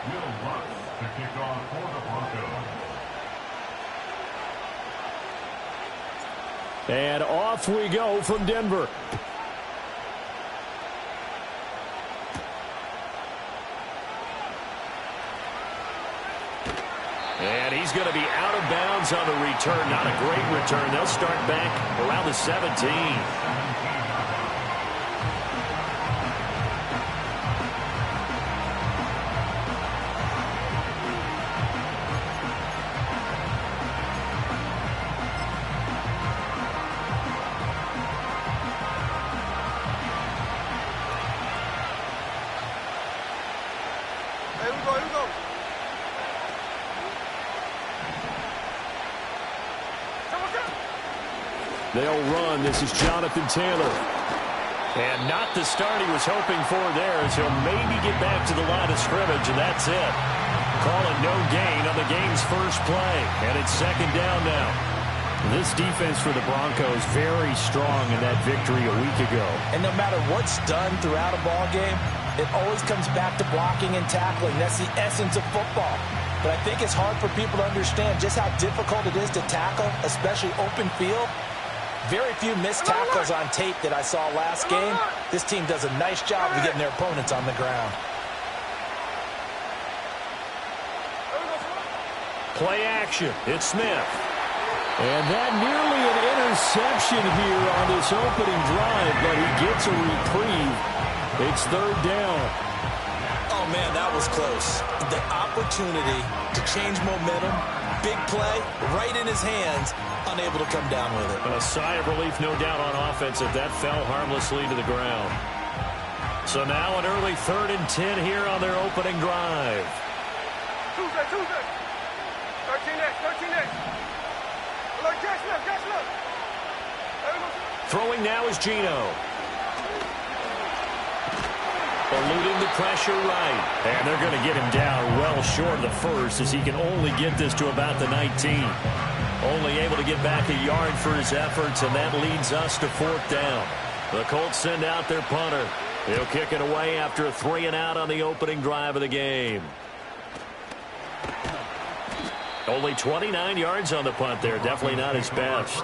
To kick off for the Broncos. And off we go from Denver. And he's going to be out of bounds on the return. Not a great return. They'll start back around the 17. They'll run. This is Jonathan Taylor. And not the start he was hoping for there, as he'll maybe get back to the line of scrimmage, and that's it. Call it no gain on the game's first play. And it's second down now. This defense for the Broncos very strong in that victory a week ago. And no matter what's done throughout a ball game, it always comes back to blocking and tackling. That's the essence of football. But I think it's hard for people to understand just how difficult it is to tackle, especially open field. Very few missed tackles on tape that I saw last game. This team does a nice job of getting their opponents on the ground. Play action. It's Smith. And that nearly an interception here on this opening drive, but he gets a reprieve. It's third down. Oh, man, that was close. The opportunity to change momentum, big play, right in his hands, unable to come down with it. A sigh of relief, no doubt, on offense if that fell harmlessly to the ground. So now an early 3rd and 10 here on their opening drive. Tuesday. 13X. Look, catch look. Throwing now is Geno. Eluding the pressure right. And they're going to get him down well short of the first, as he can only get this to about the 19. Only able to get back a yard for his efforts, and that leads us to 4th down. The Colts send out their punter. He'll kick it away after a 3-and-out on the opening drive of the game. Only 29 yards on the punt there. Definitely not his best.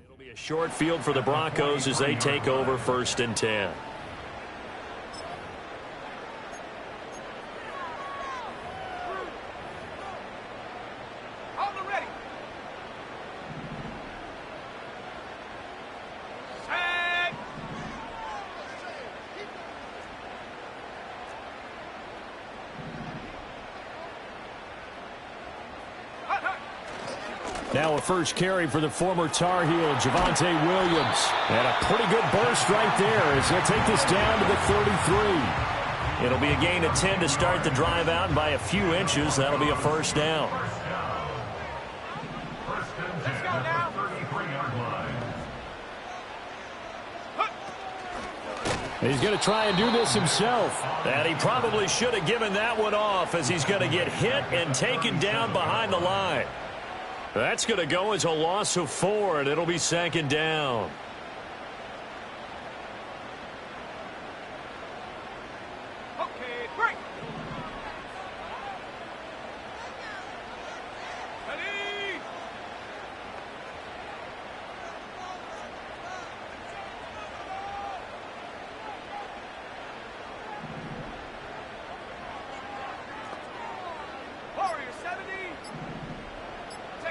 It'll be a short field for the Broncos as they take over 1st and 10. Now a first carry for the former Tar Heel, Javonte Williams. And a pretty good burst right there as he'll take this down to the 33. It'll be a gain of 10 to start the drive out, and by a few inches, that'll be a 1st down. He's going to try and do this himself. And he probably should have given that one off, as he's going to get hit and taken down behind the line. That's going to go as a loss of 4, and it'll be 2nd down. Okay, break.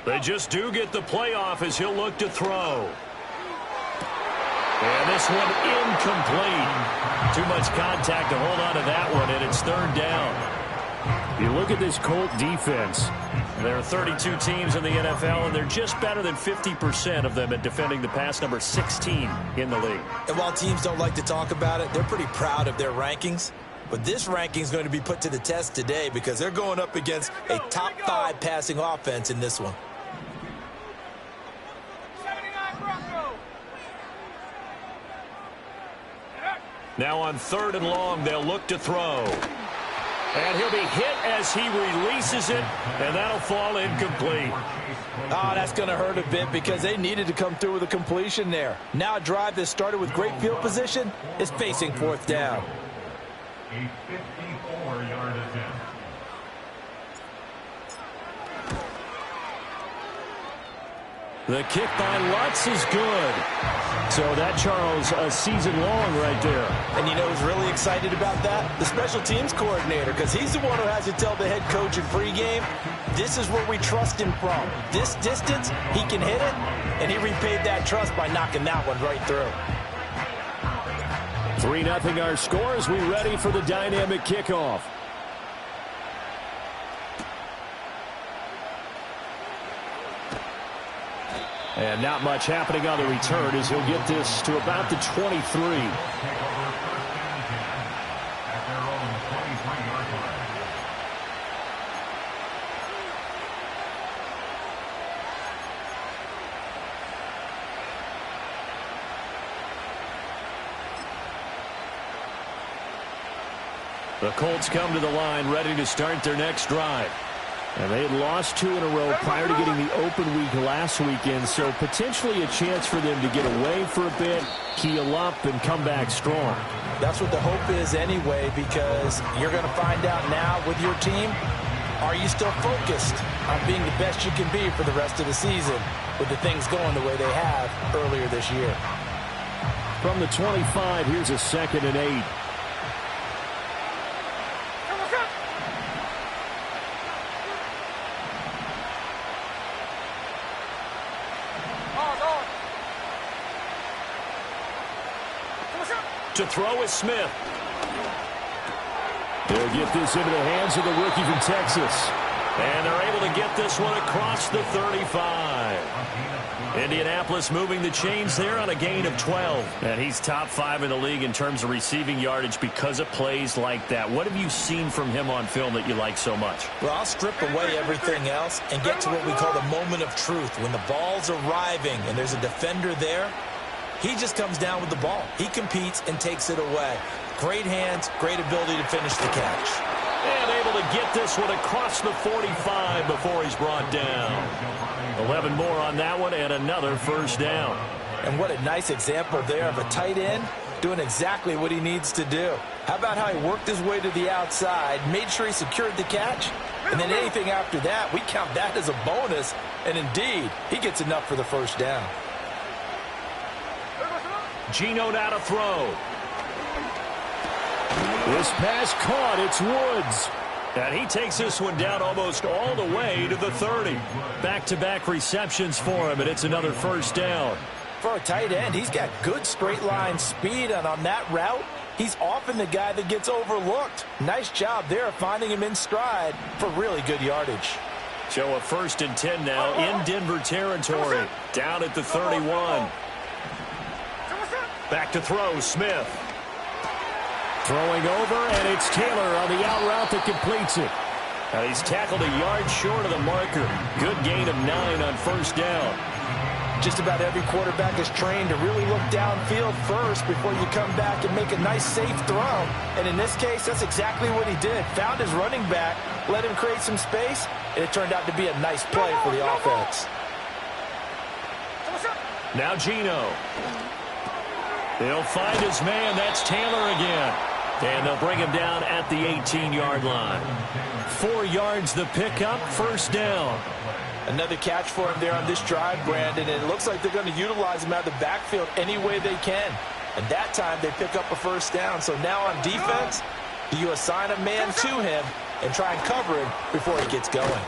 They just do get the playoff as he'll look to throw. And this one incomplete. Too much contact to hold on to that one, and it's 3rd down. You look at this Colt defense. There are 32 teams in the NFL, and they're just better than 50% of them at defending the pass, number 16 in the league. And while teams don't like to talk about it, they're pretty proud of their rankings. But this ranking is going to be put to the test today because they're going up against a top 5 passing offense in this one. Now on 3rd and long, they'll look to throw. And he'll be hit as he releases it, and that'll fall incomplete. Oh, that's going to hurt a bit because they needed to come through with a completion there. Now a drive that started with great field position is facing fourth down. A 54-yard attempt. The kick by Lutz is good. So that, Charles, a season long right there. And you know who's really excited about that? The special teams coordinator, because he's the one who has to tell the head coach in pregame, this is where we trust him from. This distance, he can hit it, and he repaid that trust by knocking that one right through. 3-0 our score as we ready for the dynamic kickoff. And not much happening on the return as he'll get this to about the 23. The Colts come to the line ready to start their next drive. And they had lost 2 in a row prior to getting the open week last weekend, so potentially a chance for them to get away for a bit, heal up, and come back strong. That's what the hope is anyway, because you're going to find out now with your team, are you still focused on being the best you can be for the rest of the season with the things going the way they have earlier this year? From the 25, here's a 2nd and 8. To throw is Smith. They'll get this into the hands of the rookie from Texas. And they're able to get this one across the 35. Indianapolis moving the chains there on a gain of 12. And he's top 5 in the league in terms of receiving yardage because of plays like that. What have you seen from him on film that you like so much? Well, I'll strip away everything else and get to what we call the moment of truth. When the ball's arriving and there's a defender there, he just comes down with the ball. He competes and takes it away. Great hands, great ability to finish the catch. And able to get this one across the 45 before he's brought down. 11 more on that one and another first down. And what a nice example there of a tight end doing exactly what he needs to do. How about how he worked his way to the outside, made sure he secured the catch, and then anything after that, we count that as a bonus. And indeed, he gets enough for the first down. Geno now to throw. This pass caught. It's Woods. And he takes this one down almost all the way to the 30. Back-to-back receptions for him, and it's another first down. For a tight end, he's got good straight line speed, and on that route, he's often the guy that gets overlooked. Nice job there finding him in stride for really good yardage. So a 1st and 10 now in Denver territory. Down at the 31. Back to throw, Smith. Throwing over, and it's Taylor on the out route that completes it. And he's tackled a yard short of the marker. Good gain of 9 on first down. Just about every quarterback is trained to really look downfield first before you come back and make a nice, safe throw. And in this case, that's exactly what he did. Found his running back, let him create some space, and it turned out to be a nice play for the offense. Now Geno. He'll find his man. That's Taylor again. And they'll bring him down at the 18-yard line. 4 yards the pickup, first down. Another catch for him there on this drive, Brandon, and it looks like they're going to utilize him out of the backfield any way they can. And that time they pick up a first down. So now on defense, do you assign a man to him and try and cover him before he gets going?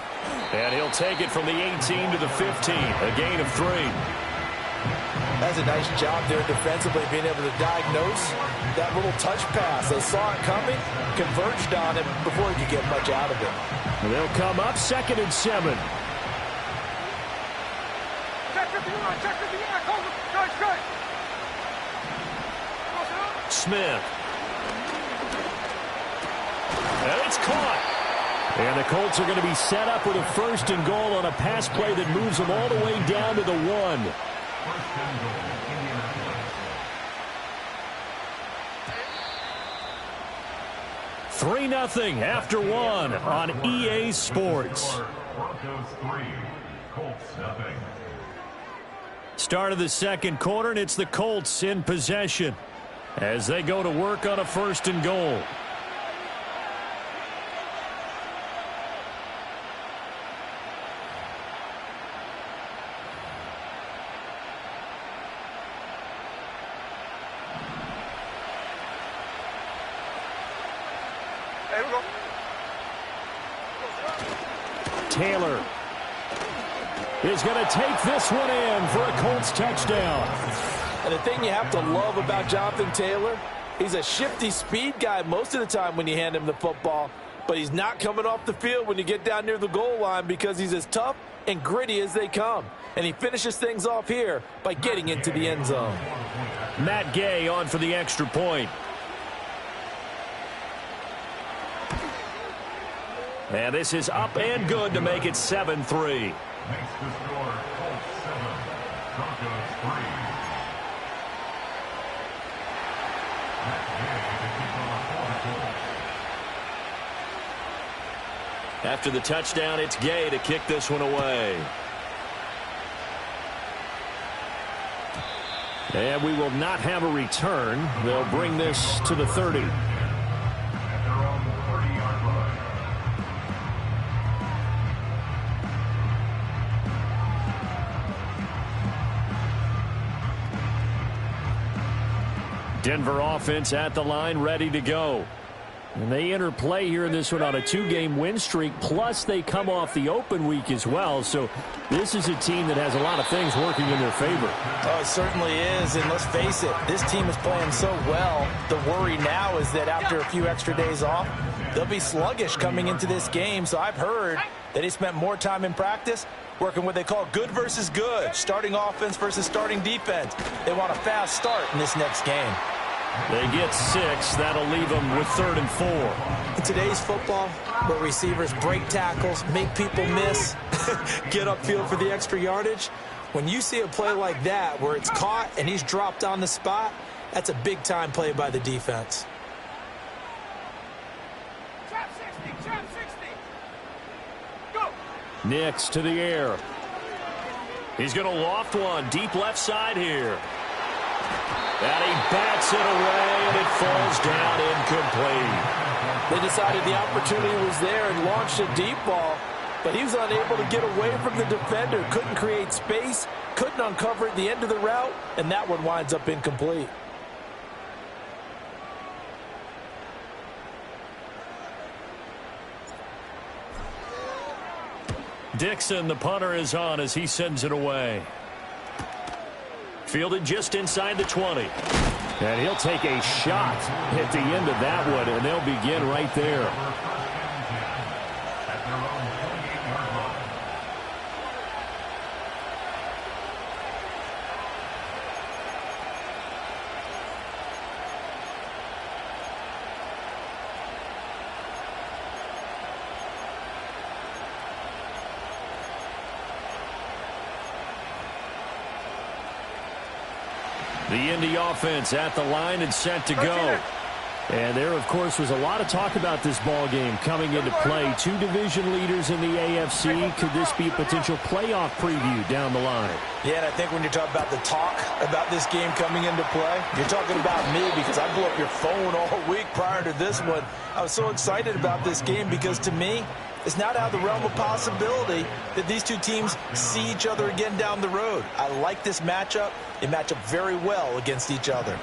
And he'll take it from the 18 to the 15, a gain of 3. That's a nice job there defensively, being able to diagnose that little touch pass. They saw it coming, converged on it before he could get much out of it. And they'll come up 2nd and 7. Smith. And it's caught. And the Colts are going to be set up with a 1st and goal on a pass play that moves them all the way down to the 1. 3-0 after one on EA Sports. Broncos 3, Colts 0. Start of the second quarter, and it's the Colts in possession as they go to work on a 1st and goal. Hey, we go. Taylor is going to take this one in for a Colts touchdown. And the thing you have to love about Jonathan Taylor, he's a shifty speed guy most of the time when you hand him the football, but he's not coming off the field when you get down near the goal line because he's as tough and gritty as they come. And he finishes things off here by getting into the end zone. Matt Gay on for the extra point. And this is up and good to make it 7-3. Makes the score Colts 7, Broncos 3. Matt Gay to kick on 4 goals. After the touchdown, it's Gay to kick this one away. And we will not have a return. They'll bring this to the 30. At their own 30-yard line. Denver offense at the line, ready to go. And they enter play here in this one on a 2-game win streak, plus they come off the open week as well. So this is a team that has a lot of things working in their favor. Oh, it certainly is, and let's face it, this team is playing so well. The worry now is that after a few extra days off, they'll be sluggish coming into this game. So I've heard that he spent more time in practice working what they call good versus good, starting offense versus starting defense. They want a fast start in this next game. They get 6. That'll leave them with 3rd and 4. In today's football, where receivers break tackles, make people miss, get upfield for the extra yardage, when you see a play like that where it's caught and he's dropped on the spot, that's a big-time play by the defense. Trap 60, trap 60. Go. Nix to the air. He's going to loft one deep left side here. And he bats it away, and it falls down incomplete. They decided the opportunity was there and launched a deep ball, but he was unable to get away from the defender, couldn't create space, couldn't uncover at the end of the route, and that one winds up incomplete. Dixon, the punter, is on as he sends it away. Fielded just inside the 20. And he'll take a shot at the end of that one, and they'll begin right there. At their own 28-yard line. The Indy offense at the line and set to go. And there, of course, was a lot of talk about this ball game coming into play. 2 division leaders in the AFC. Could this be a potential playoff preview down the line? Yeah, and I think when you talk about the talk about this game coming into play, you're talking about me because I blew up your phone all week prior to this one. I was so excited about this game because to me, it's not out of the realm of possibility that these two teams see each other again down the road. I like this matchup. They match up very well against each other.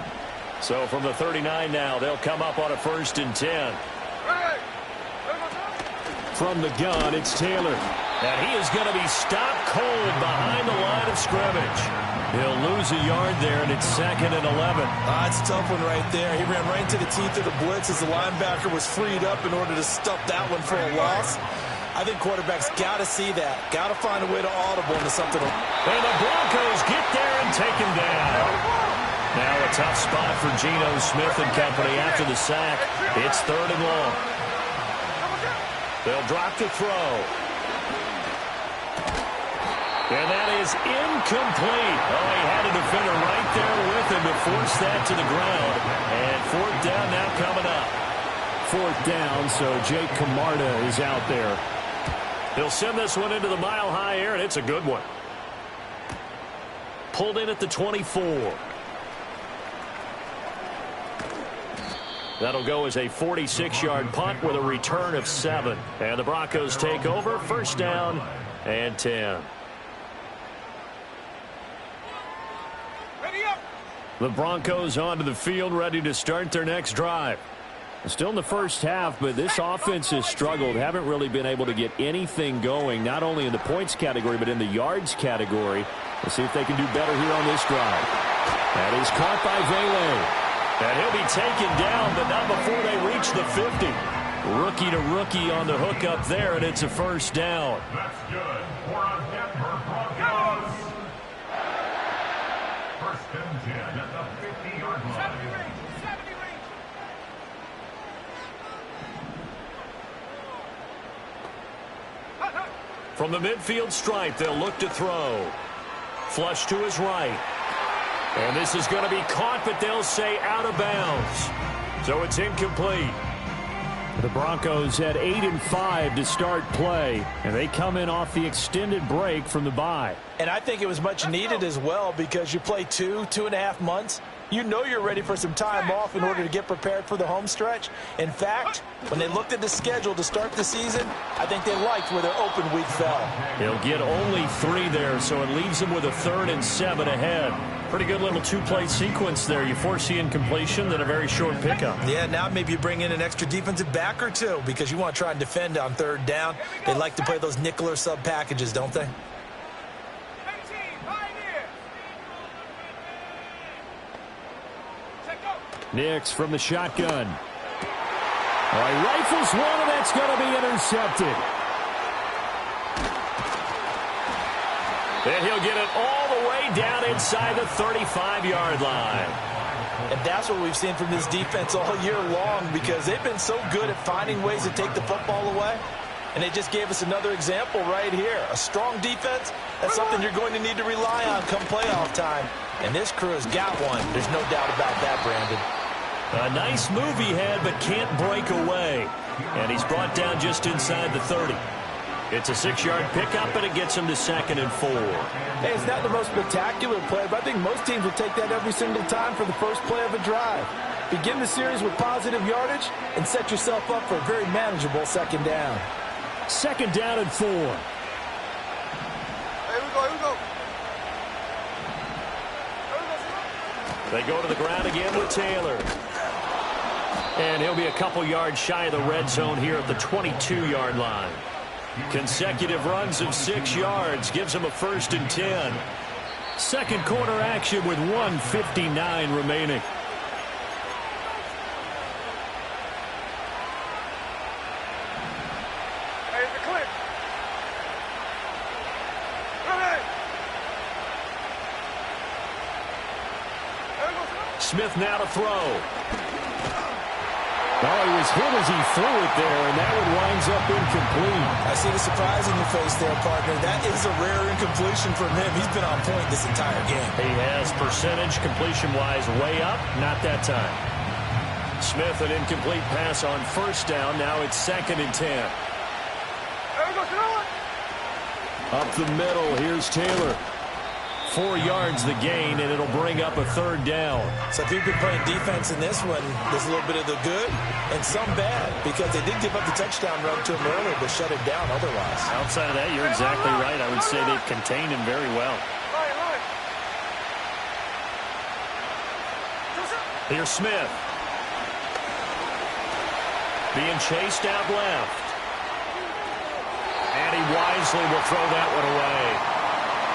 So from the 39 now, they'll come up on a 1st and 10. From the gun, it's Taylor. And he is going to be stopped cold behind the line of scrimmage. He'll lose a yard there, and it's 2nd and 11. It's a tough one right there. He ran right into the teeth of the blitz as the linebacker was freed up in order to stuff that one for a loss. I think quarterbacks got to see that. Got to find a way to audible into something. And the Broncos get there and take him down. Now a tough spot for Geno Smith and company after the sack. It's 3rd and long. They'll drop to throw. And that is incomplete. Oh, he had a defender right there with him to force that to the ground. And 4th down now coming up. 4th down, so Jake Camarda is out there. He'll send this one into the mile-high air, and it's a good one. Pulled in at the 24. That'll go as a 46-yard punt with a return of 7. And the Broncos take over, 1st down and 10. Ready up. The Broncos onto the field, ready to start their next drive. Still in the first half, but this offense has struggled. Haven't really been able to get anything going, not only in the points category, but in the yards category. Let's see if they can do better here on this drive. That is caught by Vele. And he'll be taken down, but not before they reach the 50. Rookie to rookie on the hook up there, and it's a 1st down. That's good for a Denver Broncos. 1st and 10 at the 50-yard line. 70 range. 70 range. From the midfield stripe, they'll look to throw. Flush to his right. And this is going to be caught, but they'll say out of bounds. So it's incomplete. The Broncos had 8-5 to start play, and they come in off the extended break from the bye. And I think it was much needed as well, because you play 2.5 months. You know you're ready for some time off in order to get prepared for the home stretch. In fact, when they looked at the schedule to start the season, I think they liked where their open week fell. He'll get only 3 there, so it leaves them with a 3rd and 7 ahead. Pretty good little 2-play sequence there. You foresee incompletion, then a very short pickup. Yeah, now maybe you bring in an extra defensive back or two, because you want to try and defend on 3rd down. They like to play those nickel or sub packages, don't they? 18, pioneer. Check go. Nix from the shotgun. All right, rifles one, and that's going to be intercepted. And he'll get it all the way down inside the 35-yard line. And that's what we've seen from this defense all year long, because they've been so good at finding ways to take the football away. And they just gave us another example right here. A strong defense, that's something you're going to need to rely on come playoff time. And this crew has got one. There's no doubt about that, Brandon. A nice move he had, but can't break away. And he's brought down just inside the 30. It's a 6-yard pickup, and it gets him to 2nd and 4. Hey, it's not the most spectacular play, but I think most teams will take that every single time for the first play of a drive. Begin the series with positive yardage and set yourself up for a very manageable 2nd down. 2nd down and 4. Here we go, here we go. They go to the ground again with Taylor. And he'll be a couple yards shy of the red zone here at the 22-yard line. Consecutive runs of 6 yards gives him a 1st and 10. Second quarter action with 1:59 remaining. Hey, the clip. Ready. There we go. Smith now to throw. Oh, he was hit as he threw it there, and that one winds up incomplete. I see the surprise in your face there, partner. That is a rare incompletion from him. He's been on point this entire game. He has percentage completion-wise way up, not that time. Smith, an incomplete pass on 1st down. Now it's 2nd and 10. There we go, throw it. Up the middle, here's Taylor. 4 yards the gain, and it'll bring up a 3rd down. So if you've been playing defense in this one, there's a little bit of the good and some bad, because they did give up the touchdown run to him earlier, but shut him down otherwise. Outside of that, you're exactly right. I would say they've contained him very well. Right. Here's Smith. Being chased out left. And he wisely will throw that one away.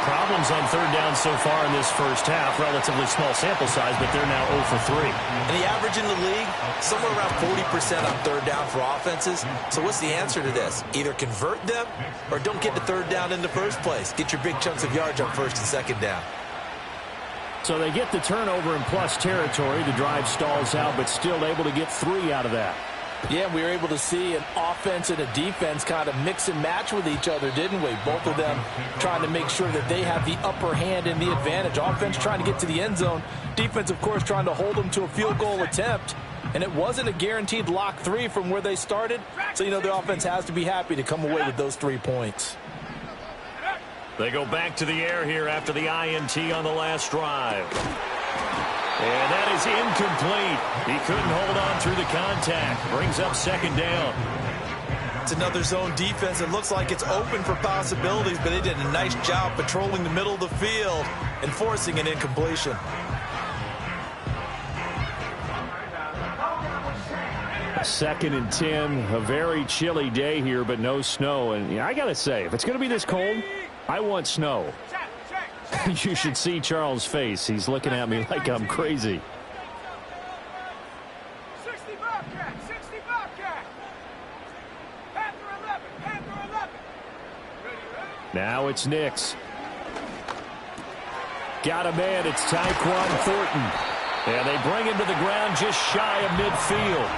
Problems on 3rd down so far in this first half. Relatively small sample size, but they're now 0 for 3. And the average in the league, somewhere around 40% on 3rd down for offenses. So what's the answer to this? Either convert them or don't get the 3rd down in the first place. Get your big chunks of yards on 1st and 2nd down. So they get the turnover in plus territory. The drive stalls out, but still able to get 3 out of that. Yeah, we were able to see an offense and a defense kind of mix and match with each other, didn't we? Both of them trying to make sure that they have the upper hand and the advantage. Offense trying to get to the end zone. Defense, of course, trying to hold them to a field goal attempt. And it wasn't a guaranteed lock 3 from where they started, so you know the offense has to be happy to come away with those 3 points. They go back to the air here after the INT on the last drive. And that is incomplete. He couldn't hold on through the contact. Brings up second down. It's another zone defense. It looks like it's open for possibilities, but they did a nice job patrolling the middle of the field and forcing an incompletion. Second and 10, a very chilly day here, but no snow. And I got to say, if it's going to be this cold, I want snow. You should see Charles' face. He's looking at me like I'm crazy. 60 Bobcat, 60 Bobcat. Panther 11. Now it's Nix. Got a man. It's Tyquan Thornton. And they bring him to the ground just shy of midfield.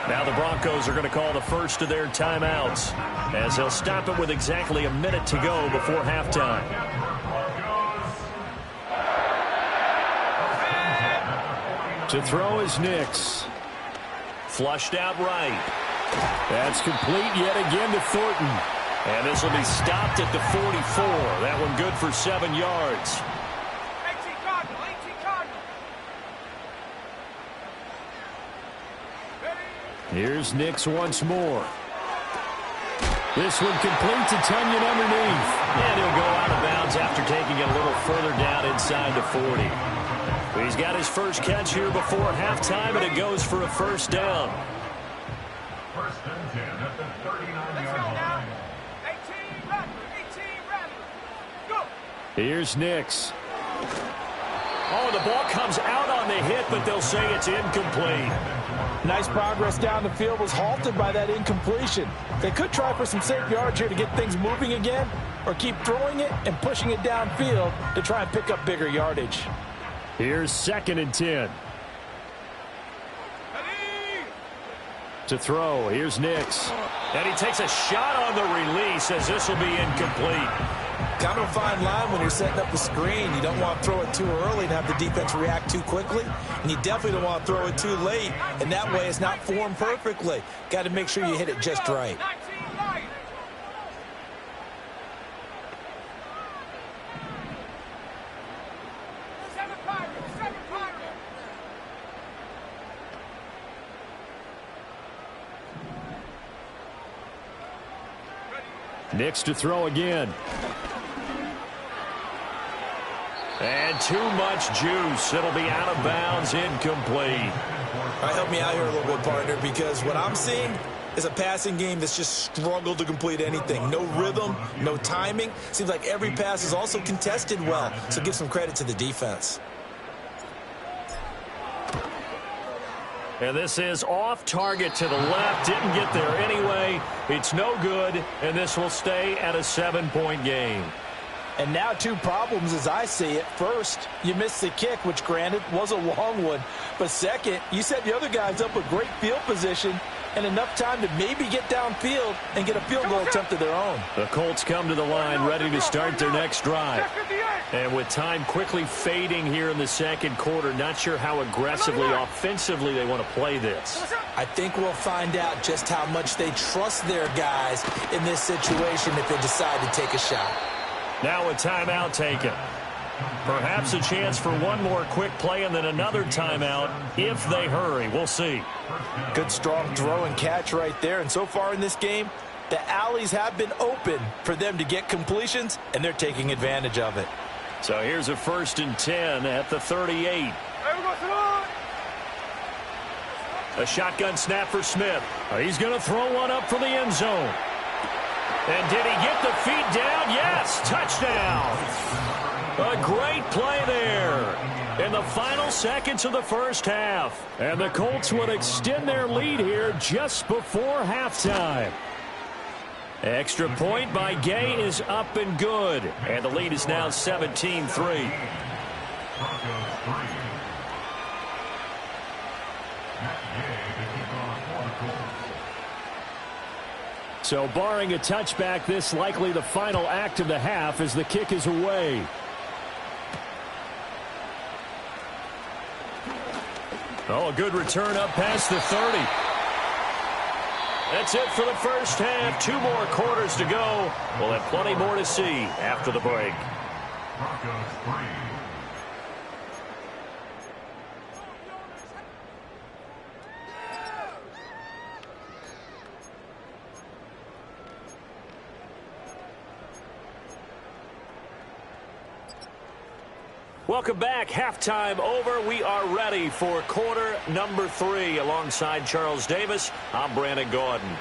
Now the Broncos are going to call the first of their timeouts, as they'll stop it with exactly a minute to go before halftime. To throw is Nix. Flushed out right. That's complete yet again to Thornton. And this will be stopped at the 44. That one good for 7 yards. 18 Cardinal. Here's Nix once more. This one complete to Tunyon underneath. And he'll go out of bounds after taking it a little further down inside the 40. He's got his first catch here before halftime, and it goes for a first down. First and 10 at the 39-yard line. 18 Rattler. Go. Here's Nix. Oh, the ball comes out on the hit, but they'll say it's incomplete. Nice progress down the field was halted by that incompletion. They could try for some safe yards here to get things moving again, or keep throwing it and pushing it downfield to try and pick up bigger yardage. Here's second and 10. To throw, here's Nix. And he takes a shot on the release, as this will be incomplete. Kind of a fine line when you're setting up the screen. You don't want to throw it too early and have the defense react too quickly. And you definitely don't want to throw it too late. And that way it's not formed perfectly. Got to make sure you hit it just right. 19 right. Seven Pirates. Nix to throw again. And too much juice. It'll be out of bounds, incomplete. All right, help me out here a little bit, partner, because what I'm seeing is a passing game that's just struggled to complete anything. No rhythm, no timing. Seems like every pass is also contested well, so give some credit to the defense. And this is off target to the left. Didn't get there anyway. It's no good, and this will stay at a 7-point game. And now 2 problems as I see it. First, you missed the kick, which granted was a long one. But second, you set the other guys up with great field position and enough time to maybe get downfield and get a field goal attempt of their own. The Colts come to the line ready to start their next drive. And with time quickly fading here in the second quarter, not sure how aggressively, offensively they want to play this. I think we'll find out just how much they trust their guys in this situation if they decide to take a shot. Now a timeout taken. Perhaps a chance for one more quick play and then another timeout if they hurry. We'll see. Good strong throw and catch right there. And so far in this game, the alleys have been open for them to get completions, and they're taking advantage of it. So here's a first and 10 at the 38. A shotgun snap for Smith. He's going to throw one up for the end zone. And did he get the feet down? Yes, touchdown. A great play there in the final seconds of the first half. And the Colts would extend their lead here just before halftime. Extra point by Gay is up and good. And the lead is now 17-3. So barring a touchback, this likely the final act of the half as the kick is away. Oh, a good return up past the 30. That's it for the first half. 2 more quarters to go. We'll have plenty more to see after the break. Broncos 3. Welcome back. Halftime over. We are ready for quarter number 3. Alongside Charles Davis, I'm Brandon Gaudin.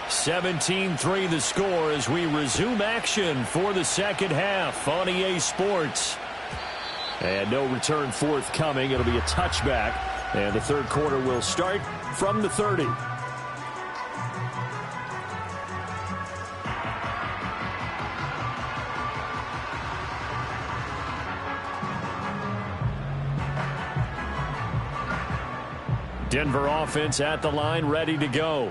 17-3 the score as we resume action for the second half on EA Sports. And no return forthcoming. It'll be a touchback. And the third quarter will start from the 30. Denver offense at the line, ready to go.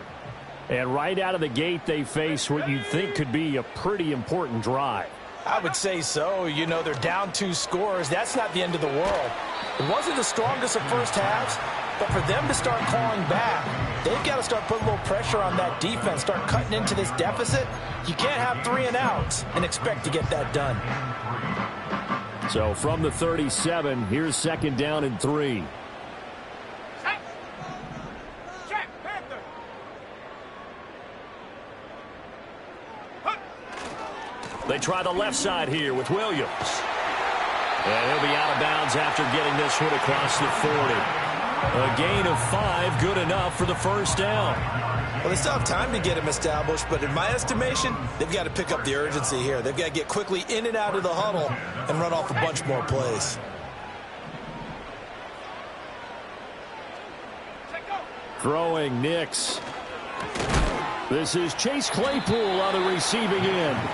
And right out of the gate, they face what you think could be a pretty important drive. I would say so. You know, they're down 2 scores. That's not the end of the world. It wasn't the strongest of first halves, but for them to start clawing back, they've got to start putting a little pressure on that defense, start cutting into this deficit. You can't have 3 and outs and expect to get that done. So from the 37, here's second down and 3. They try the left side here with Williams. And he'll be out of bounds after getting this one across the 40. A gain of 5, good enough for the first down. Well, they still have time to get him established, but in my estimation, they've got to pick up the urgency here. They've got to get quickly in and out of the huddle and run off a bunch more plays. Throwing Nix. This is Chase Claypool on the receiving end.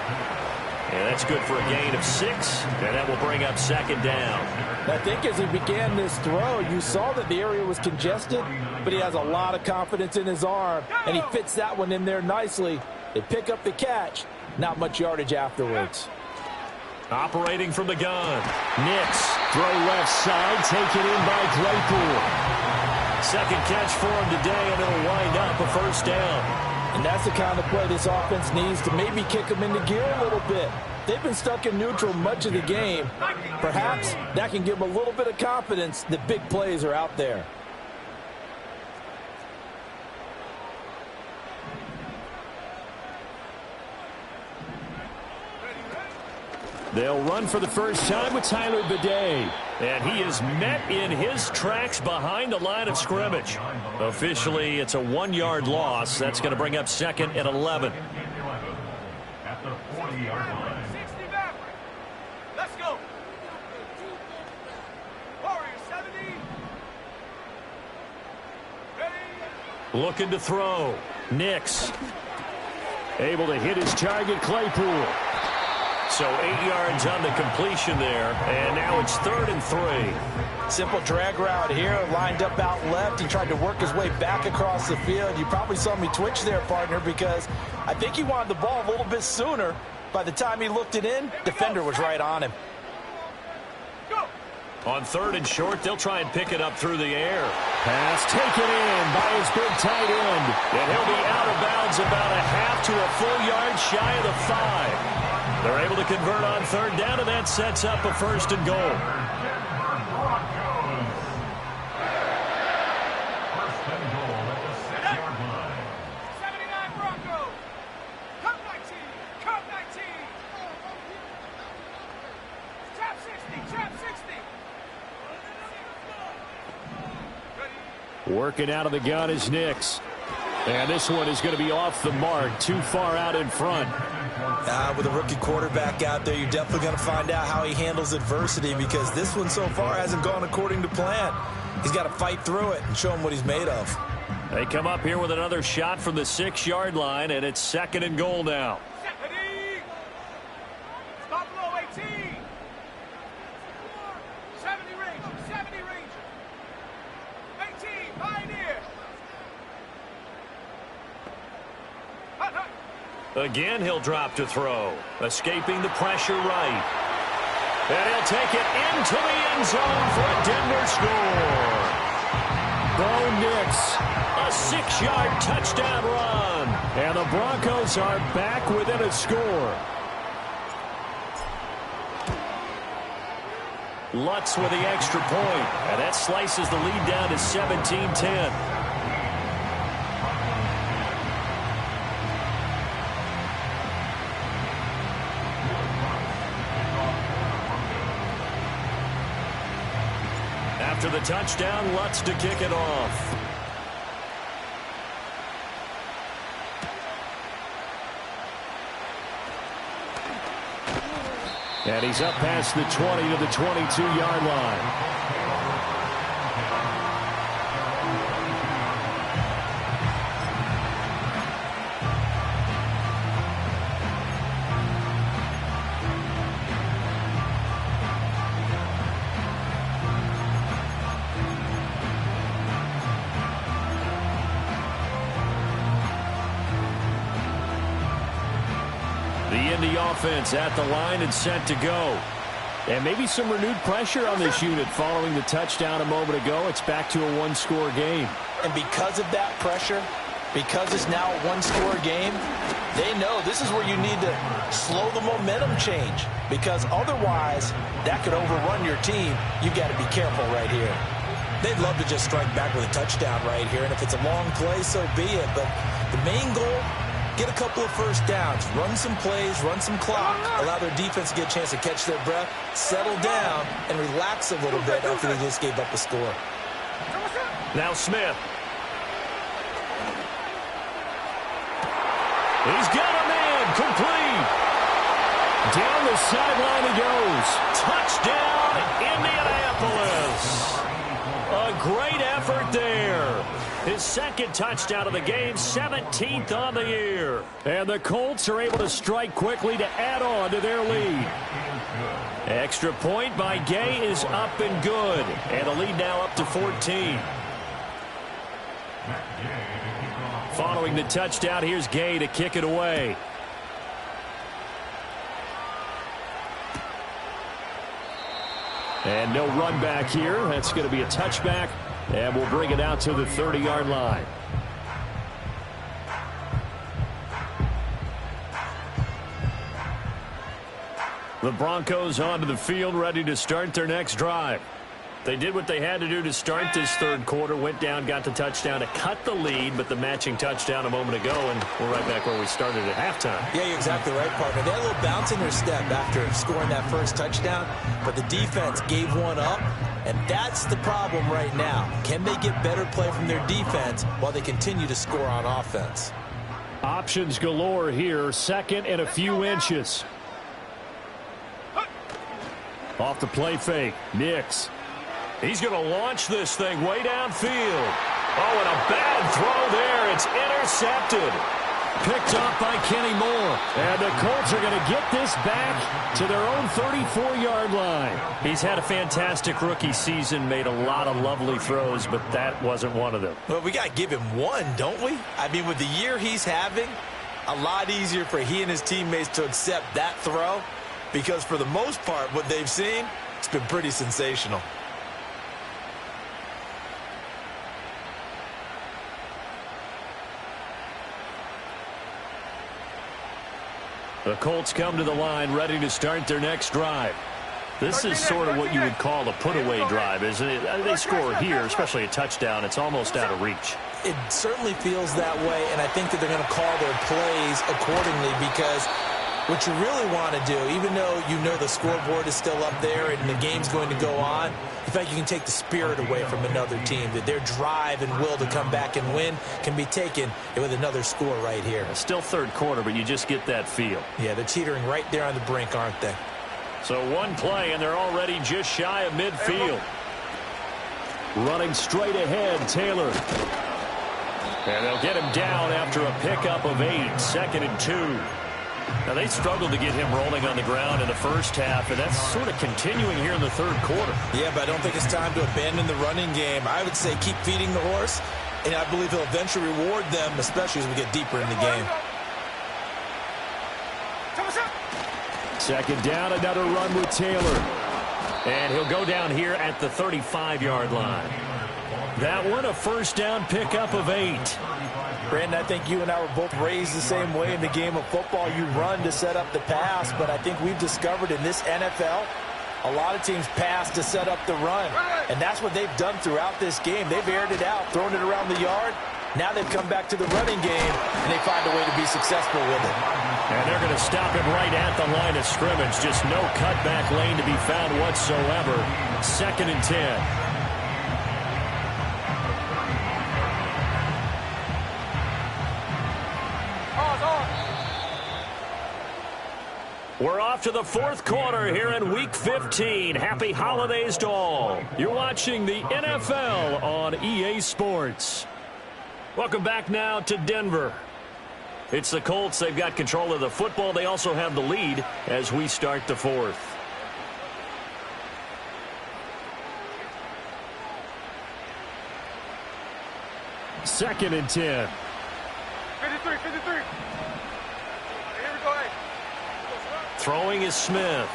And that's good for a gain of 6, and that will bring up second down. I think as he began this throw, you saw that the area was congested, but he has a lot of confidence in his arm, and he fits that one in there nicely. They pick up the catch, not much yardage afterwards. Operating from the gun. Nix, throw left side, taken in by Claypool. Second catch for him today, and it'll wind up a first down. And that's the kind of play this offense needs to maybe kick them into gear a little bit. They've been stuck in neutral much of the game. Perhaps that can give them a little bit of confidence that big plays are out there. They'll run for the first time with Tyler Bidet. And he is met in his tracks behind the line of scrimmage. Officially, it's a 1-yard loss. That's going to bring up second and 11. At the 40-yard line. 60 back. Let's go. Warriors 70. Ready. Looking to throw. Nix. Able to hit his target, Claypool. So 8 yards on the completion there, and now it's 3rd and 3. Simple drag route here, lined up out left. He tried to work his way back across the field. You probably saw me twitch there, partner, because I think he wanted the ball a little bit sooner. By the time he looked it in, defender was right on him. Go. On 3rd and short, they'll try and pick it up through the air. Pass taken in by his big tight end. And he'll be out of bounds about a half to a full yard shy of the 5. They're able to convert on 3rd down, and that sets up a 1st and goal. First and goal at the 6-yard line. 79 Broncos. Cut 19. Cut 19. Trap 60. Trap 60. Ready. Working out of the gun is Nix. And this one is going to be off the mark, too far out in front. With a rookie quarterback out there, you're definitely going to find out how he handles adversity, because this one so far hasn't gone according to plan. He's got to fight through it and show him what he's made of. They come up here with another shot from the 6-yard line, and it's 2nd and goal now. Ready. Stop below 18. 70 Ranger. 70 Ranger. 18 Pioneer. Hut, hut. Again, he'll drop to throw. Escaping the pressure right. And he'll take it into the end zone for a Denver score. Bronocs, a 6-yard touchdown run. And the Broncos are back within a score. Lutz with the extra point. And that slices the lead down to 17-10. After the touchdown, Lutz to kick it off. And he's up past the 20 to the 22-yard line. Offense at the line and set to go. And maybe some renewed pressure on this unit following the touchdown a moment ago. It's back to a one-score game. And because of that pressure, because it's now a one-score game, they know this is where you need to slow the momentum change, because otherwise that could overrun your team. You've got to be careful right here. They'd love to just strike back with a touchdown right here, and if it's a long play, so be it. But the main goal, get a couple of first downs, run some plays, run some clock, allow their defense to get a chance to catch their breath, settle down, and relax a little bit after they just gave up a score. Now Smith. He's got a man, complete. Down the sideline he goes. Touchdown, Indianapolis. A great effort there. His second touchdown of the game, 17th on the year. And the Colts are able to strike quickly to add on to their lead. Extra point by Gay is up and good. And the lead now up to 14. Following the touchdown, here's Gay to kick it away. And no run back here. That's going to be a touchback. And we'll bring it out to the 30-yard line. The Broncos onto the field, ready to start their next drive. They did what they had to do to start this third quarter, went down, got the touchdown to cut the lead, but the matching touchdown a moment ago, and we're right back where we started at halftime. Yeah, you're exactly right, partner. They had a little bounce in their step after scoring that first touchdown, but the defense gave one up, and that's the problem right now. Can they get better play from their defense while they continue to score on offense? Options galore here, second and a few inches. Off the play fake, Nix. He's going to launch this thing way downfield. Oh, and a bad throw there. It's intercepted. Picked off by Kenny Moore. And the Colts are going to get this back to their own 34-yard line. He's had a fantastic rookie season, made a lot of lovely throws, but that wasn't one of them. Well, we got to give him one, don't we? I mean, with the year he's having, a lot easier for he and his teammates to accept that throw, because for the most part, what they've seen, it's been pretty sensational. The Colts come to the line ready to start their next drive. This is sort of what you would call a put-away drive, isn't it? They score here, especially a touchdown. It's almost out of reach. It certainly feels that way, and I think that they're going to call their plays accordingly, because what you really want to do, even though you know the scoreboard is still up there and the game's going to go on, the fact you can take the spirit away from another team, that their drive and will to come back and win can be taken with another score right here. Still third quarter, but you just get that feel. Yeah, they're teetering right there on the brink, aren't they? So one play, and they're already just shy of midfield. Running straight ahead, Taylor. And they'll get him down after a pickup of 8, 2nd and 2. Now, they struggled to get him rolling on the ground in the first half, and that's sort of continuing here in the third quarter. Yeah, but I don't think it's time to abandon the running game. I would say keep feeding the horse, and I believe he'll eventually reward them, especially as we get deeper in the game. Second down, another run with Taylor. And he'll go down here at the 35-yard line. That one, a first down pickup of 8. Brandon, I think you and I were both raised the same way in the game of football. You run to set up the pass, but I think we've discovered in this NFL, a lot of teams pass to set up the run. And that's what they've done throughout this game. They've aired it out, thrown it around the yard. Now they've come back to the running game, and they find a way to be successful with it. And they're going to stop him right at the line of scrimmage. Just no cutback lane to be found whatsoever. 2nd and 10. We're off to the 4th quarter here in Week 15. Happy holidays to all. You're watching the NFL on EA Sports. Welcome back now to Denver. It's the Colts. They've got control of the football. They also have the lead as we start the 4th. Second and 10. 53, 53. Here we go, hey. Throwing is Smith.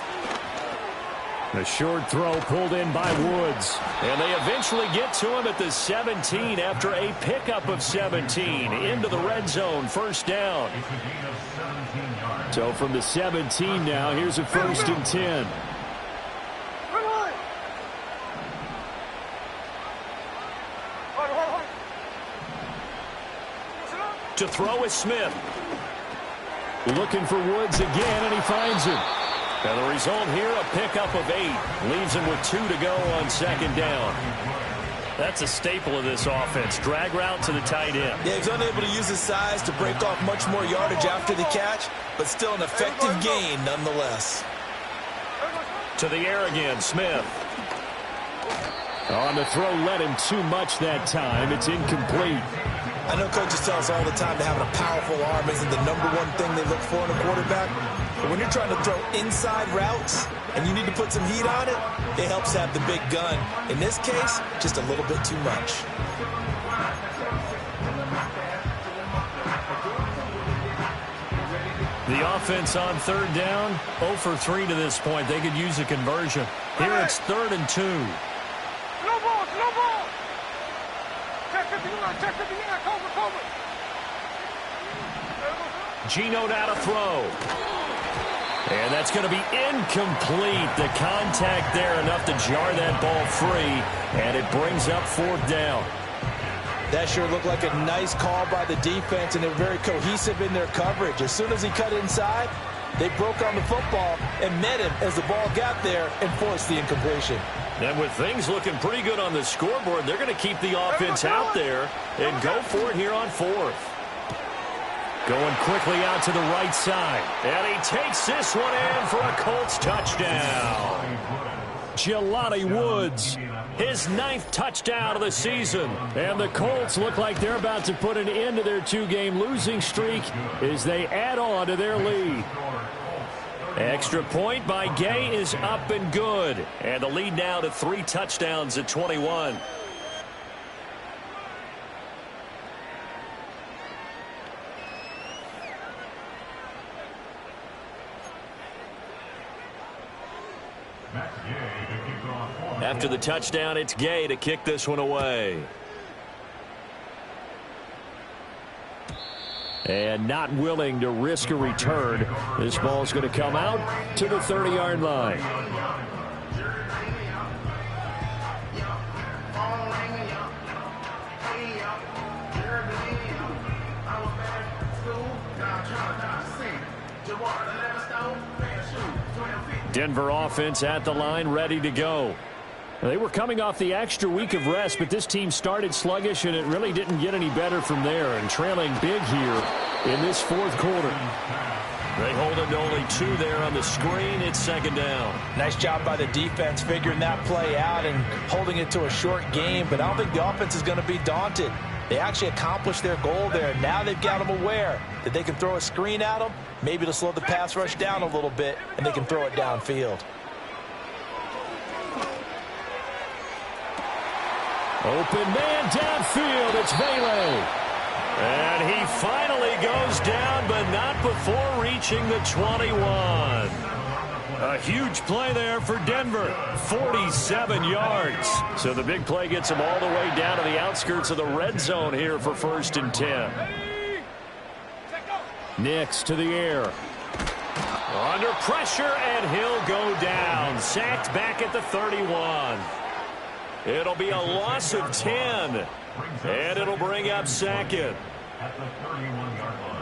A short throw pulled in by Woods. And they eventually get to him at the 17 after a pickup of 17. Into the red zone, first down. So from the 17 now, here's a 1st and 10. To throw is Smith. Looking for Woods again, and he finds him. And the result here, a pickup of 8. Leaves him with 2 to go on 2nd down. That's a staple of this offense. Drag route to the tight end. Yeah, he's unable to use his size to break off much more yardage after the catch, but still an effective gain nonetheless. To the air again, Smith. On the throw, led him too much that time. It's incomplete. I know coaches tell us all the time that having a powerful arm isn't the #1 thing they look for in a quarterback. But when you're trying to throw inside routes and you need to put some heat on it, it helps have the big gun. In this case, just a little bit too much. The offense on 3rd down, 0 for 3 to this point. They could use a conversion. Here it's 3rd and 2. No ball, no ball. Check 59, cover. Geno now to throw. And that's going to be incomplete. The contact there enough to jar that ball free, and it brings up 4th down. That sure looked like a nice call by the defense, and they're very cohesive in their coverage. As soon as he cut inside, they broke on the football and met him as the ball got there and forced the incompletion. And with things looking pretty good on the scoreboard, they're going to keep the offense out there and go for it here on 4th. Going quickly out to the right side. And he takes this one in for a Colts touchdown. Jelani Woods, his 9th touchdown of the season. And the Colts look like they're about to put an end to their 2-game losing streak as they add on to their lead. Extra point by Gay is up and good. And the lead now to 3 touchdowns at 21. After the touchdown, it's Gay to kick this one away. And not willing to risk a return. This ball's going to come out to the 30-yard line. Denver offense at the line, ready to go. They were coming off the extra week of rest, but this team started sluggish, and it really didn't get any better from there, and trailing big here in this 4th quarter. They hold him to only 2 there on the screen. It's 2nd down. Nice job by the defense figuring that play out and holding it to a short game, but I don't think the offense is going to be daunted. They actually accomplished their goal there. Now they've got them aware that they can throw a screen at them, maybe to slow the pass rush down a little bit, and they can throw it downfield. Open man downfield. It's Bailey. And he finally goes down, but not before reaching the 21. A huge play there for Denver. 47 yards. So the big play gets them all the way down to the outskirts of the red zone here for 1st and 10. Nix to the air. Under pressure, and he'll go down. Sacked back at the 31. It'll be a loss of 10. And it'll bring up 2nd. At the 31-yard line.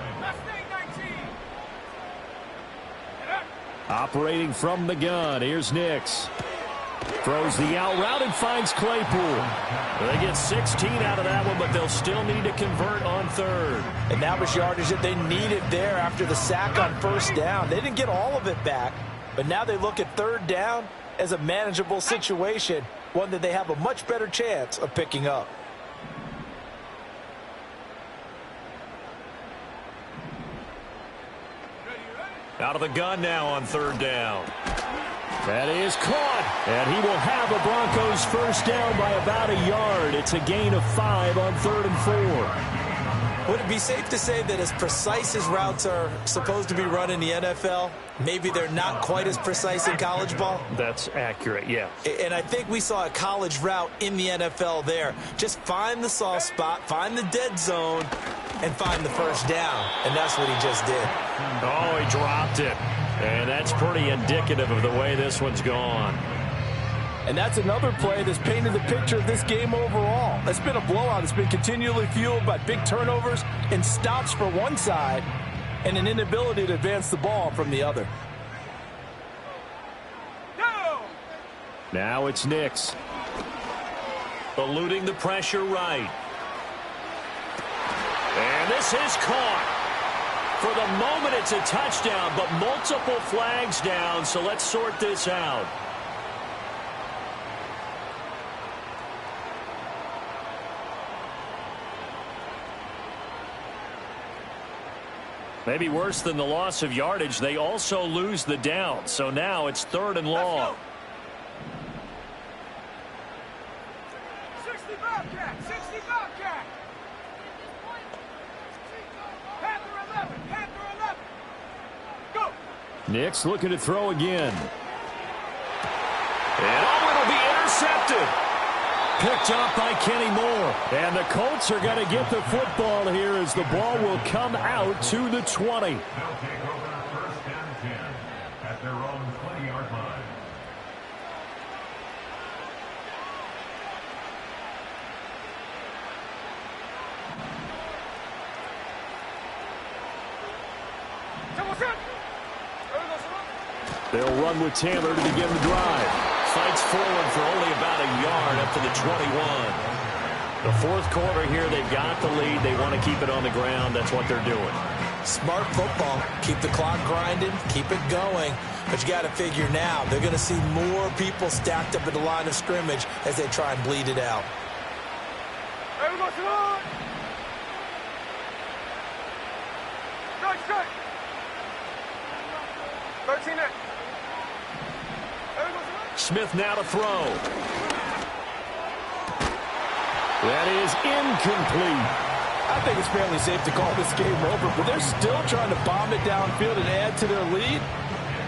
Operating from the gun, here's Nix. Throws the out route and finds Claypool. They get 16 out of that one, but they'll still need to convert on 3rd. And that was yardage that they needed there after the sack on 1st down. They didn't get all of it back, but now they look at 3rd down as a manageable situation, one that they have a much better chance of picking up. Out of the gun now on 3rd down. That is caught, and he will have the Broncos 1st down by about a yard. It's a gain of 5 on 3rd and 4. Would it be safe to say that as precise as routes are supposed to be run in the NFL, maybe they're not quite as precise in college ball? That's accurate, yeah. And I think we saw a college route in the NFL there. Just find the soft spot, find the dead zone, and find the 1st down. And that's what he just did. Oh, he dropped it. And that's pretty indicative of the way this one's gone. And that's another play that's painted the picture of this game overall. It's been a blowout. It's been continually fueled by big turnovers and stops for one side and an inability to advance the ball from the other. Now it's Nix. Eluding the pressure right. And this is caught. For the moment, it's a touchdown, but multiple flags down, so let's sort this out. Maybe worse than the loss of yardage, they also lose the down, so now it's 3rd and long. 60 Bobcat, 60 Bobcat. Panther 11, go. Nix looking to throw again. And it'll be intercepted. Picked off by Kenny Moore. And the Colts are going to get the football here as the ball will come out to the 20. They'll take over 1st and 10 at their own 20-yard line. They'll run with Taylor to begin the drive. Fights forward for only about a yard up to the 21. The 4th quarter here, they've got the lead. They want to keep it on the ground. That's what they're doing. Smart football. Keep the clock grinding. Keep it going. But you got to figure now, they're going to see more people stacked up at the line of scrimmage as they try and bleed it out. Strike. 13 next. Smith now to throw. That is incomplete. I think it's fairly safe to call this game over, but they're still trying to bomb it downfield and add to their lead.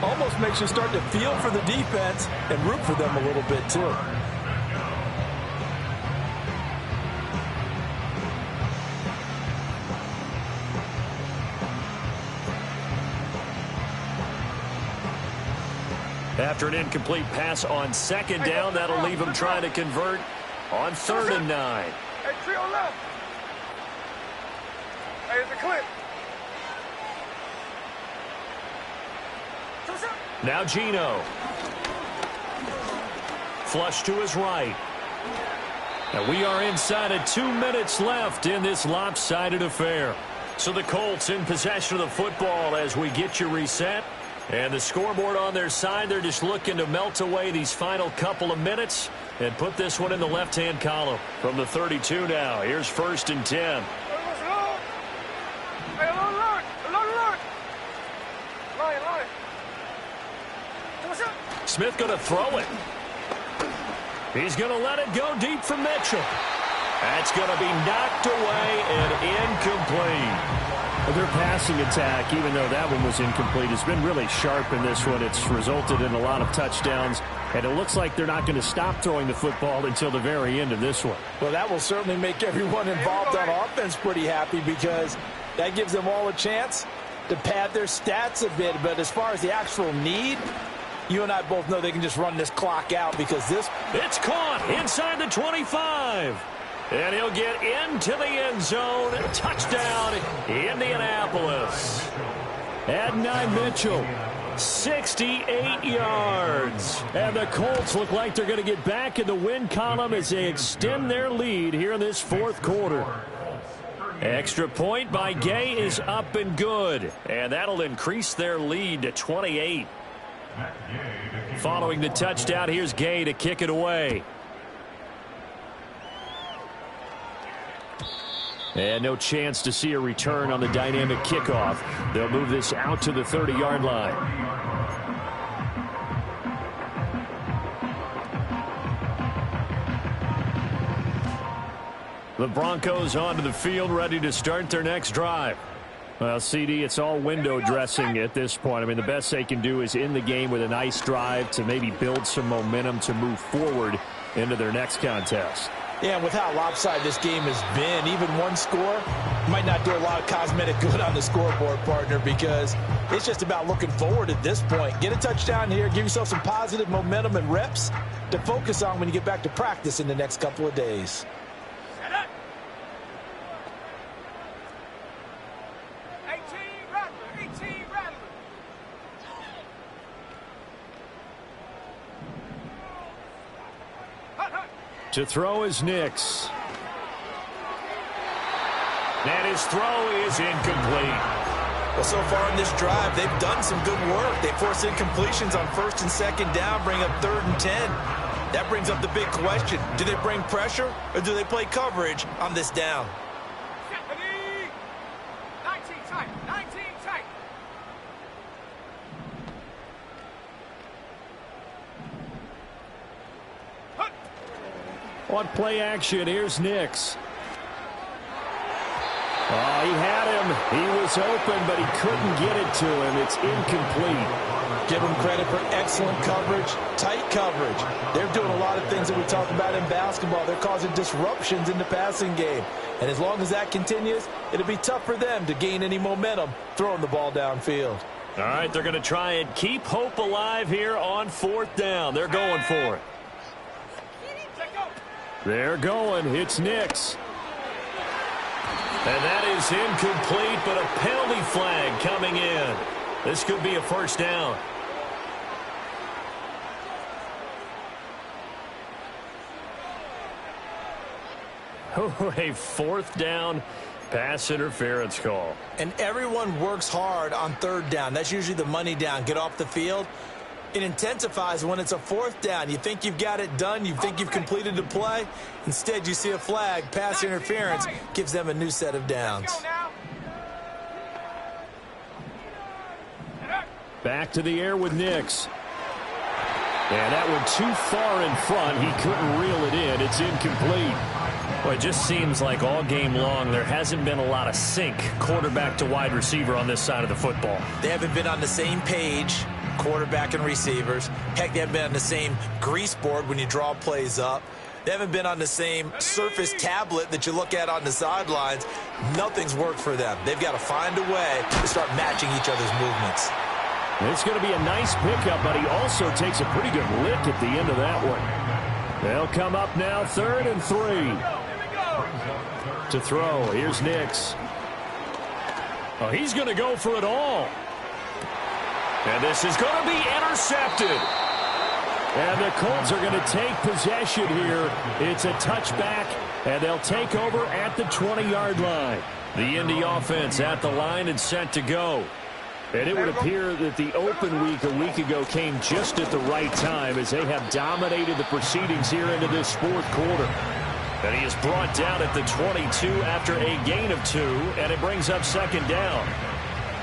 Almost makes you start to feel for the defense and root for them a little bit too. After an incomplete pass on 2nd down, that'll leave him trying to convert on 3rd and 9. Hey, trio left. Hey, it's a clip. Now Geno. Flush to his right. And we are inside of 2 minutes left in this lopsided affair. So the Colts in possession of the football as we get you reset. And the scoreboard on their side, they're just looking to melt away these final couple of minutes and put this one in the left-hand column. From the 32 now, here's 1st and 10. Hey, alert. Line. Smith going to throw it. He's going to let it go deep for Mitchell. That's going to be knocked away and incomplete. Their passing attack, even though that one was incomplete, has been really sharp in this one. It's resulted in a lot of touchdowns, and it looks like they're not going to stop throwing the football until the very end of this one. Well, that will certainly make everyone involved on offense pretty happy because that gives them all a chance to pad their stats a bit. But as far as the actual need, you and I both know they can just run this clock out because this... It's caught inside the 25. And he'll get into the end zone. Touchdown, Indianapolis. Adonai Mitchell, 68 yards. And the Colts look like they're going to get back in the win column as they extend their lead here in this fourth quarter. Extra point by Gay is up and good. And that'll increase their lead to 28. Following the touchdown, here's Gay to kick it away. And no chance to see a return on the dynamic kickoff. They'll move this out to the 30-yard line. The Broncos onto the field, ready to start their next drive. Well, CD, it's all window dressing at this point. I mean, the best they can do is in the game with a nice drive to maybe build some momentum to move forward into their next contest. Yeah, and with how lopsided this game has been, even one score might not do a lot of cosmetic good on the scoreboard, partner, because it's just about looking forward at this point. Get a touchdown here, give yourself some positive momentum and reps to focus on when you get back to practice in the next couple of days. Set up. 18 Rattler, 18 Rattler. To throw is Nix. And his throw is incomplete. Well, so far in this drive, they've done some good work. They force incompletions on first and second down, bring up 3rd and 10. That brings up the big question. Do they bring pressure or do they play coverage on this down? 19 tight, 19 tight. On play action, here's Nix. Oh, he had him. He was open, but he couldn't get it to him. It's incomplete. Give them credit for excellent coverage, tight coverage. They're doing a lot of things that we talk about in basketball. They're causing disruptions in the passing game. And as long as that continues, it'll be tough for them to gain any momentum throwing the ball downfield. All right, they're going to try and keep hope alive here on 4th down. They're going for it. They're going. It's Nix. And that is incomplete, but a penalty flag coming in. This could be a first down. Oh, a 4th down pass interference call. And everyone works hard on 3rd down. That's usually the money down. Get off the field. It intensifies when it's a 4th down. You think you've got it done. You think you've completed the play. Instead, you see a flag. Pass interference gives them a new set of downs. Back to the air with Nix. And that one too far in front. He couldn't reel it in. It's incomplete. Well, it just seems like all game long there hasn't been a lot of sync quarterback to wide receiver on this side of the football. They haven't been on the same page, quarterback and receivers. Heck, they haven't been on the same grease board when you draw plays up. They haven't been on the same surface tablet that you look at on the sidelines. Nothing's worked for them. They've got to find a way to start matching each other's movements. It's going to be a nice pickup, but he also takes a pretty good lick at the end of that one. They'll come up now 3rd and 3. To throw, here's Nix. Oh, he's going to go for it all. And this is going to be intercepted. And the Colts are going to take possession here. It's a touchback, and they'll take over at the 20-yard line. The Indy offense at the line and set to go. And it would appear that the open week a week ago came just at the right time as they have dominated the proceedings here into this 4th quarter. And he is brought down at the 22 after a gain of 2, and it brings up 2nd down.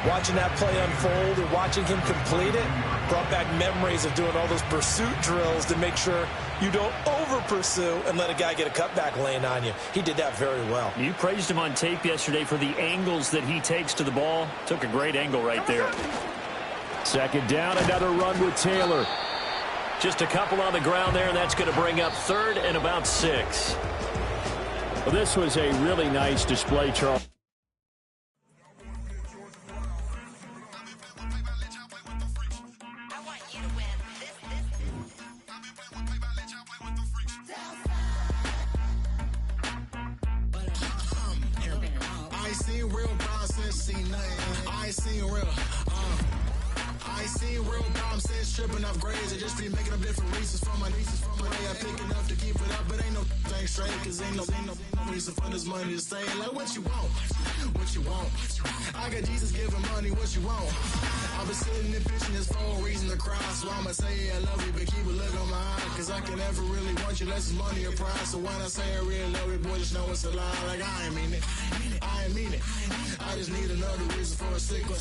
Watching that play unfold and watching him complete it brought back memories of doing all those pursuit drills to make sure You don't over-pursue and let a guy get a cutback lane on you. He did that very well. You praised him on tape yesterday for the angles that he takes to the ball. Took a great angle right there. Second down, another run with Taylor. Just a couple on the ground there, and that's going to bring up 3rd and about 6. Well, this was a really nice display, Charles. Tripping off grades, I just be making up different reasons for my nieces. From my way I pick enough to keep it up, but ain't no thing straight, cause ain't no reason for this money to stay. Like, what you want? What you want? I got Jesus giving money, what you want? I've been sitting and pitching this for a reason to cry, so I'ma say I love you, but keep a look on my eye, cause I can never really want you, less is money or prize. So when I say I really love you, boy, just know it's a lie. Like, I ain't mean it. I ain't mean it. I just need another reason for a sick one.